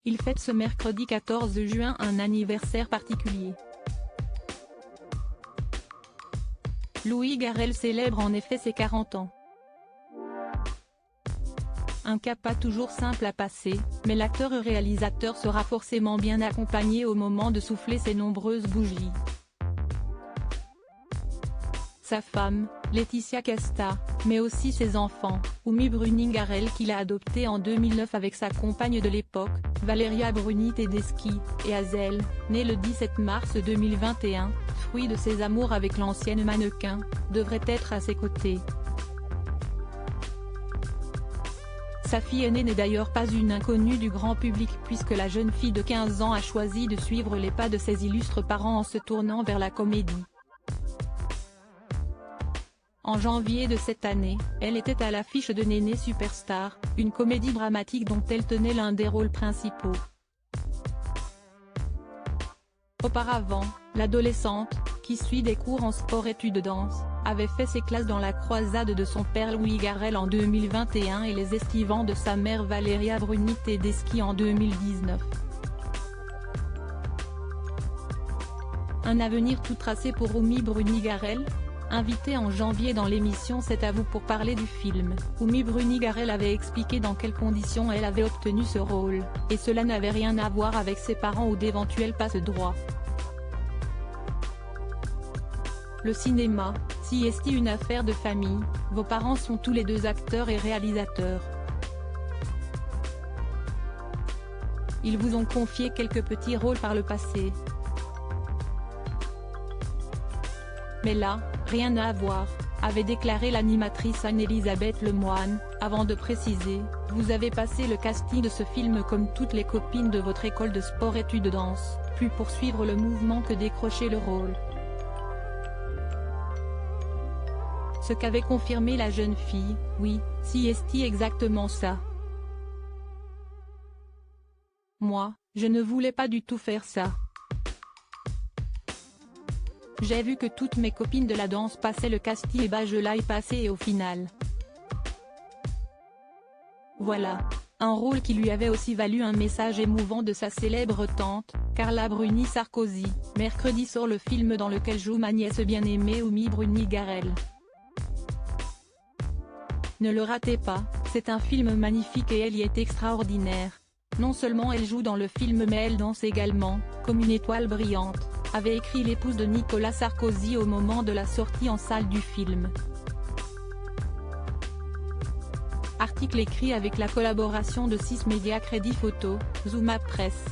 Il fête ce mercredi 14 juin un anniversaire particulier. Louis Garrel célèbre en effet ses 40 ans. Un cap pas toujours simple à passer, mais l'acteur-réalisateur sera forcément bien accompagné au moment de souffler ses nombreuses bougies. Sa femme, Laetitia Casta, mais aussi ses enfants, Oumi Bruni-Garrel qu'il a adopté en 2009 avec sa compagne de l'époque, Valeria Bruni-Tedeschi, et Hazel, née le 17 mars 2021, fruit de ses amours avec l'ancienne mannequin, devraient être à ses côtés. Sa fille aînée n'est d'ailleurs pas une inconnue du grand public puisque la jeune fille de 15 ans a choisi de suivre les pas de ses illustres parents en se tournant vers la comédie. En janvier de cette année, elle était à l'affiche de Néné Superstar, une comédie dramatique dont elle tenait l'un des rôles principaux. Auparavant, l'adolescente, qui suit des cours en sport-études danse, avait fait ses classes dans la croisade de son père Louis Garrel en 2021 et les estivants de sa mère Valeria Bruni-Tedeschi en 2019. Un avenir tout tracé pour Oumi Bruni-Garrel ? Invitée en janvier dans l'émission C'est à vous pour parler du film, Oumi Bruni-Garrel avait expliqué dans quelles conditions elle avait obtenu ce rôle, et cela n'avait rien à voir avec ses parents ou d'éventuels passe-droits. Le cinéma, si est une affaire de famille, vos parents sont tous les deux acteurs et réalisateurs. Ils vous ont confié quelques petits rôles par le passé. Mais là, rien à voir, avait déclaré l'animatrice Anne-Elisabeth Lemoine, avant de préciser, vous avez passé le casting de ce film comme toutes les copines de votre école de sport-études danse, plus pour suivre le mouvement que décrocher le rôle. Ce qu'avait confirmé la jeune fille, oui, si est exactement ça. Moi, je ne voulais pas du tout faire ça. J'ai vu que toutes mes copines de la danse passaient le casting et bah je l'ai passé et au final. Voilà. Un rôle qui lui avait aussi valu un message émouvant de sa célèbre tante, Carla Bruni-Sarkozy, mercredi sort le film dans lequel joue ma nièce bien-aimée Oumi Bruni-Garrel. Ne le ratez pas, c'est un film magnifique et elle y est extraordinaire. Non seulement elle joue dans le film mais elle danse également, comme une étoile brillante, avait écrit l'épouse de Nicolas Sarkozy au moment de la sortie en salle du film. Article écrit avec la collaboration de 6 médias Crédit Photo, Zooma Presse.